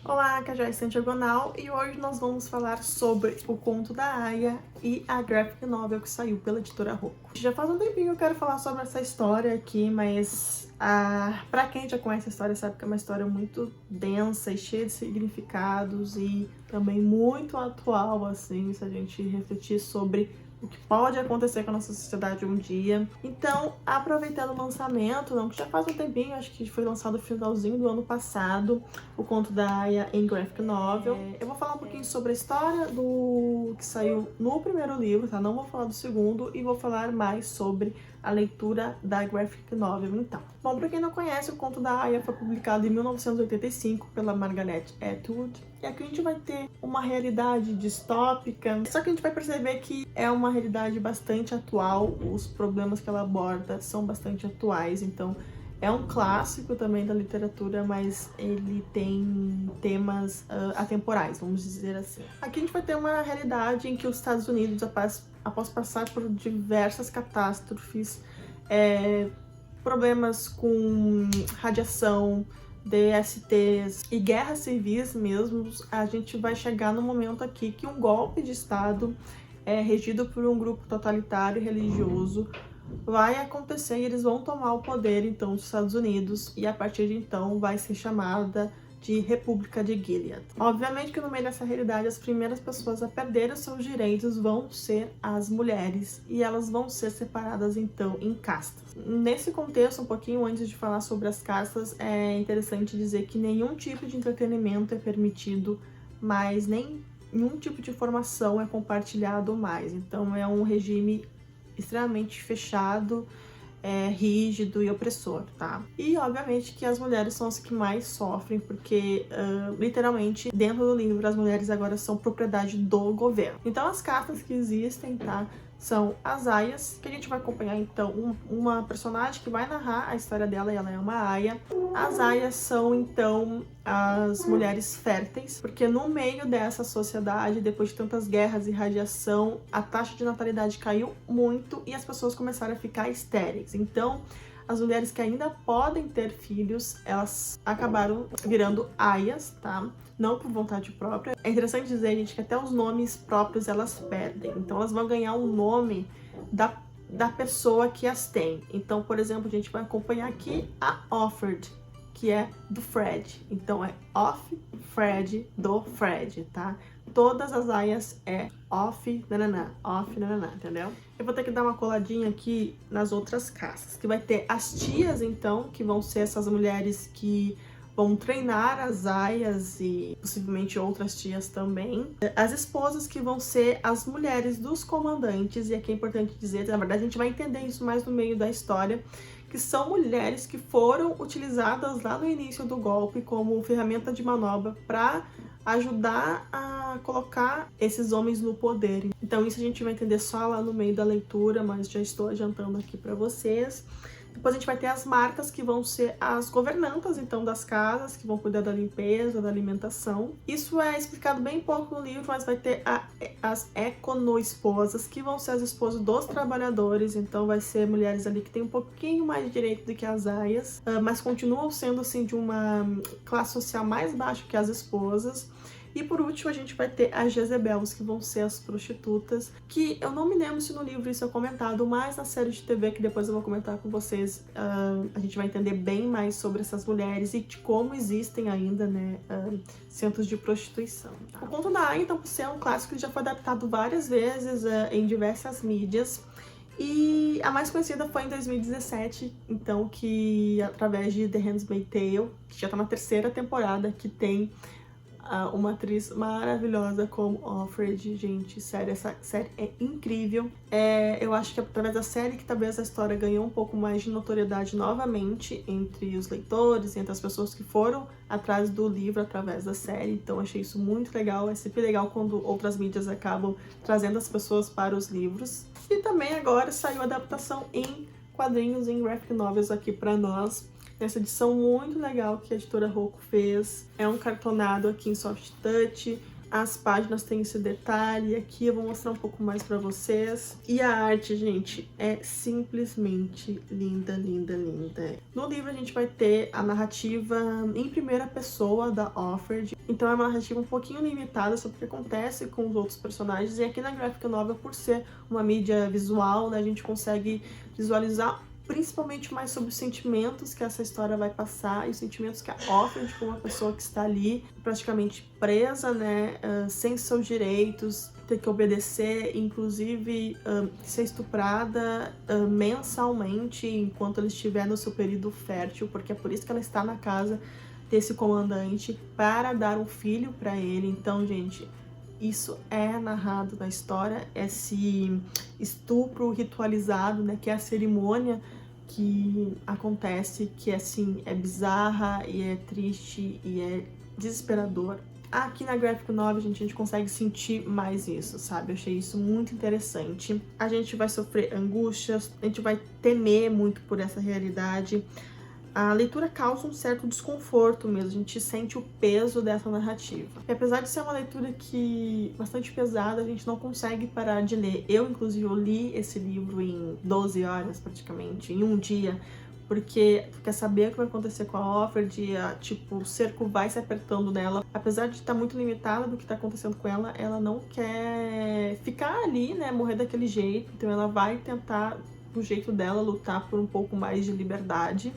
Olá, aqui é a Joyce Diagonal e hoje nós vamos falar sobre o conto da Aya e a graphic novel que saiu pela editora Rocco. Já faz um tempinho que eu quero falar sobre essa história aqui, mas pra quem já conhece a história sabe que é uma história muito densa e cheia de significados e também muito atual, assim, se a gente refletir sobre o que pode acontecer com a nossa sociedade um dia. Então, aproveitando o lançamento, não, que já faz um tempinho, acho que foi lançado no finalzinho do ano passado, o conto da Aya em graphic novel. Eu vou falar um pouquinho sobre a história do que saiu no primeiro livro, tá? Não vou falar do segundo e vou falar mais sobre a leitura da graphic novel, então. Bom, pra quem não conhece, o conto da Aya foi publicado em 1985 pela Margaret Atwood. E aqui a gente vai ter uma realidade distópica, só que a gente vai perceber que é uma realidade bastante atual, os problemas que ela aborda são bastante atuais, então é um clássico também da literatura, mas ele tem temas atemporais, vamos dizer assim. Aqui a gente vai ter uma realidade em que os Estados Unidos, após passar por diversas catástrofes, problemas com radiação, DSTs e guerras civis mesmo, a gente vai chegar no momento aqui que um golpe de Estado regido por um grupo totalitário e religioso vai acontecer e eles vão tomar o poder então dos Estados Unidos e a partir de então vai ser chamada de República de Gilead. Obviamente que no meio dessa realidade as primeiras pessoas a perder os seus direitos vão ser as mulheres e elas vão ser separadas então em castas. Nesse contexto, um pouquinho antes de falar sobre as castas, é interessante dizer que nenhum tipo de entretenimento é permitido, mas nenhum tipo de informação é compartilhado mais. Então é um regime extremamente fechado, rígido e opressor, tá? E obviamente que as mulheres são as que mais sofrem, porque literalmente dentro do livro as mulheres agora são propriedade do governo. Então as cartas que existem, tá? São as aias, que a gente vai acompanhar então uma personagem que vai narrar a história dela e ela é uma aia. As aias são então as mulheres férteis, porque no meio dessa sociedade, depois de tantas guerras e radiação, a taxa de natalidade caiu muito e as pessoas começaram a ficar estéreis. Então, as mulheres que ainda podem ter filhos, elas acabaram virando aias, tá? Não por vontade própria. É interessante dizer, gente, que até os nomes próprios elas perdem. Então, elas vão ganhar um nome da pessoa que as tem. Então, por exemplo, a gente vai acompanhar aqui a Offred, que é do Fred. Então, é Off Fred do Fred, tá? Todas as aias off, nananã, entendeu? Eu vou ter que dar uma coladinha aqui nas outras casas, que vai ter as tias, então, que vão ser essas mulheres que vão treinar as aias e possivelmente outras tias também. As esposas, que vão ser as mulheres dos comandantes, e aqui é importante dizer, na verdade a gente vai entender isso mais no meio da história, que são mulheres que foram utilizadas lá no início do golpe como ferramenta de manobra para ajudar a colocar esses homens no poder. Então isso a gente vai entender só lá no meio da leitura, mas já estou adiantando aqui para vocês. Depois a gente vai ter as marcas, que vão ser as governantas, então, das casas, que vão cuidar da limpeza, da alimentação. Isso é explicado bem pouco no livro, mas vai ter as econo-esposas, que vão ser as esposas dos trabalhadores, então vai ser mulheres ali que têm um pouquinho mais de direito do que as aias, mas continuam sendo, assim, de uma classe social mais baixa que as esposas. E por último a gente vai ter as Jezebels, que vão ser as prostitutas, que eu não me lembro se no livro isso é comentado, mas na série de TV, que depois eu vou comentar com vocês, a gente vai entender bem mais sobre essas mulheres e de como existem ainda, né, centros de prostituição. Tá? O conto da Aya, então, por ser um clássico, ele já foi adaptado várias vezes em diversas mídias. E a mais conhecida foi em 2017, então, que através de The Handmaid's Tale, que já tá na terceira temporada, que tem uma atriz maravilhosa como Offred. Gente, sério, essa série é incrível. Eu acho que através da série que talvez a história ganhou um pouco mais de notoriedade novamente entre os leitores, entre as pessoas que foram atrás do livro através da série. Então achei isso muito legal. É sempre legal quando outras mídias acabam trazendo as pessoas para os livros. E também agora saiu a adaptação em quadrinhos, em graphic novels aqui para nós. Essa edição muito legal que a editora Rocco fez. É um cartonado aqui em soft touch, As páginas têm esse detalhe, aqui eu vou mostrar um pouco mais pra vocês. E a arte, gente, é simplesmente linda, linda, linda. No livro a gente vai ter a narrativa em primeira pessoa da Offred, então é uma narrativa um pouquinho limitada sobre o que acontece com os outros personagens, e aqui na graphic novel, por ser uma mídia visual, né, a gente consegue visualizar principalmente mais sobre os sentimentos que essa história vai passar e os sentimentos que a Offred, como uma pessoa que está ali praticamente presa, né, sem seus direitos, ter que obedecer, inclusive ser estuprada mensalmente enquanto ela estiver no seu período fértil, porque é por isso que ela está na casa desse comandante, para dar um filho para ele. Então, gente, isso é narrado na história, esse estupro ritualizado, né, que é a cerimônia que acontece, que assim, é bizarra e é triste e é desesperador. Aqui na graphic novel, gente, a gente consegue sentir mais isso, sabe? Eu achei isso muito interessante. A gente vai sofrer angústias, a gente vai temer muito por essa realidade. A leitura causa um certo desconforto mesmo, a gente sente o peso dessa narrativa. E apesar de ser uma leitura bastante pesada, a gente não consegue parar de ler. Eu, inclusive, eu li esse livro em 12 horas, praticamente, em um dia, porque tu quer saber o que vai acontecer com a Offred, tipo, o cerco vai se apertando nela. Apesar de estar muito limitada do que está acontecendo com ela, ela não quer ficar ali, né, morrer daquele jeito, então ela vai tentar, do jeito dela, lutar por um pouco mais de liberdade.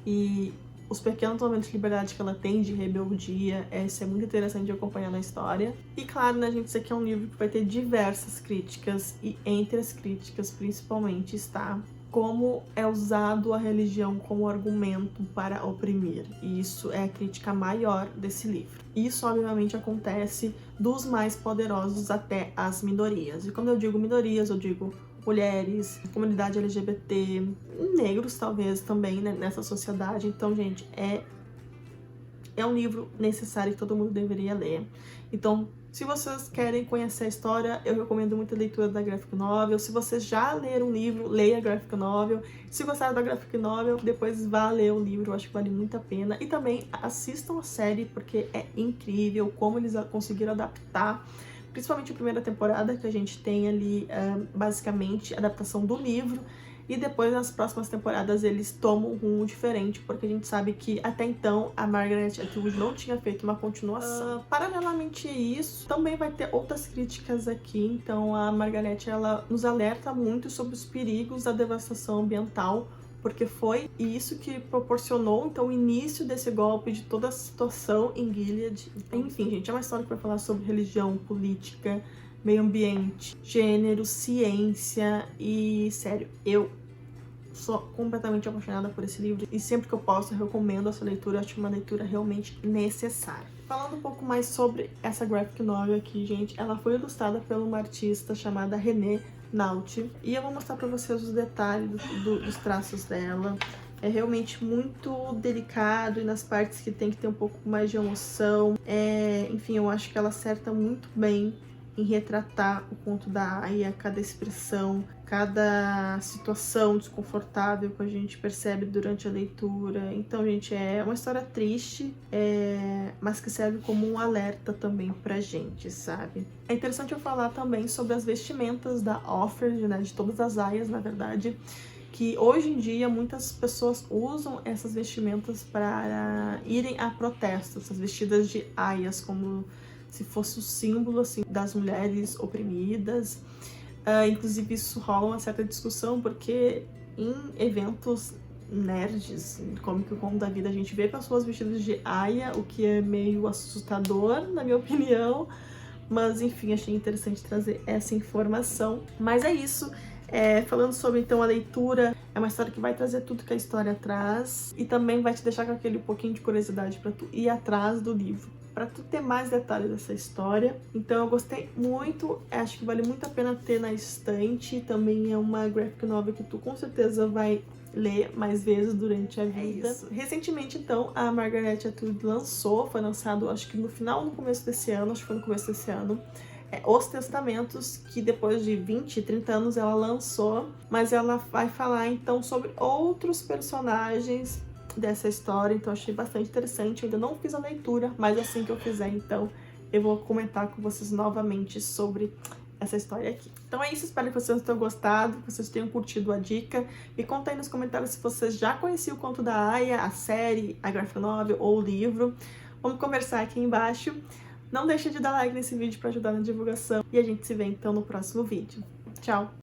E os pequenos momentos de liberdade que ela tem, de rebeldia, isso é muito interessante de acompanhar na história. E claro, né, gente, isso aqui é um livro que vai ter diversas críticas, e entre as críticas, principalmente, está como é usado a religião como argumento para oprimir. E isso é a crítica maior desse livro. Isso, obviamente, acontece dos mais poderosos até as minorias. E quando eu digo minorias, eu digo mulheres, comunidade LGBT, negros talvez também, né, nessa sociedade. Então, gente, é um livro necessário que todo mundo deveria ler. Então, se vocês querem conhecer a história, eu recomendo muito a leitura da graphic novel. Se vocês já leram o livro, leia a graphic novel. Se gostaram da graphic novel, depois vá ler o livro, eu acho que vale muito a pena. E também assistam a série, porque é incrível como eles conseguiram adaptar, principalmente a primeira temporada, que a gente tem ali basicamente a adaptação do livro, e depois nas próximas temporadas eles tomam um rumo diferente, porque a gente sabe que até então a Margaret Atwood não tinha feito uma continuação. Paralelamente a isso, também vai ter outras críticas aqui, então a Margaret, ela nos alerta muito sobre os perigos da devastação ambiental, porque foi isso que proporcionou, então, o início desse golpe, de toda a situação em Gilead. Enfim, gente, é uma história que vai falar sobre religião, política, meio ambiente, gênero, ciência e, sério, eu sou completamente apaixonada por esse livro e sempre que eu posso eu recomendo essa leitura, eu acho uma leitura realmente necessária. Falando um pouco mais sobre essa graphic novel aqui, gente, ela foi ilustrada por uma artista chamada Renée Naut, e eu vou mostrar pra vocês os detalhes dos traços dela. É realmente muito delicado, e nas partes que tem que ter um pouco mais de emoção. Enfim, eu acho que ela acerta muito bem em retratar o conto da Aya, cada expressão, cada situação desconfortável que a gente percebe durante a leitura. Então, gente, é uma história triste, mas que serve como um alerta também pra gente, sabe? É interessante eu falar também sobre as vestimentas da Offred, né, de todas as Ayas, na verdade, que hoje em dia muitas pessoas usam essas vestimentas para irem a protestos, essas vestidas de Ayas, como se fosse o símbolo, assim, das mulheres oprimidas. Inclusive isso rola uma certa discussão, porque em eventos nerds, como que o Conto da Vida, a gente vê pessoas vestidas de Aya, o que é meio assustador, na minha opinião. Mas enfim, achei interessante trazer essa informação. Mas é isso. Falando sobre então a leitura, é uma história que vai trazer tudo que a história traz e também vai te deixar com aquele pouquinho de curiosidade para tu ir atrás do livro, para tu ter mais detalhes dessa história. Então eu gostei muito, acho que vale muito a pena ter na estante. Também é uma graphic novel que tu com certeza vai ler mais vezes durante a vida. Recentemente, então, a Margaret Atwood foi lançado, acho que no começo desse ano, Os Testamentos, que depois de 20, 30 anos ela lançou, mas ela vai falar então sobre outros personagens dessa história, então achei bastante interessante. Eu ainda não fiz a leitura, mas assim que eu fizer, então eu vou comentar com vocês novamente sobre essa história aqui. Então é isso, espero que vocês tenham gostado, que vocês tenham curtido a dica. Me conta aí nos comentários se vocês já conheciam o conto da Aya, a série, a graphic novel ou o livro. Vamos conversar aqui embaixo. Não deixe de dar like nesse vídeo para ajudar na divulgação. E a gente se vê então no próximo vídeo. Tchau!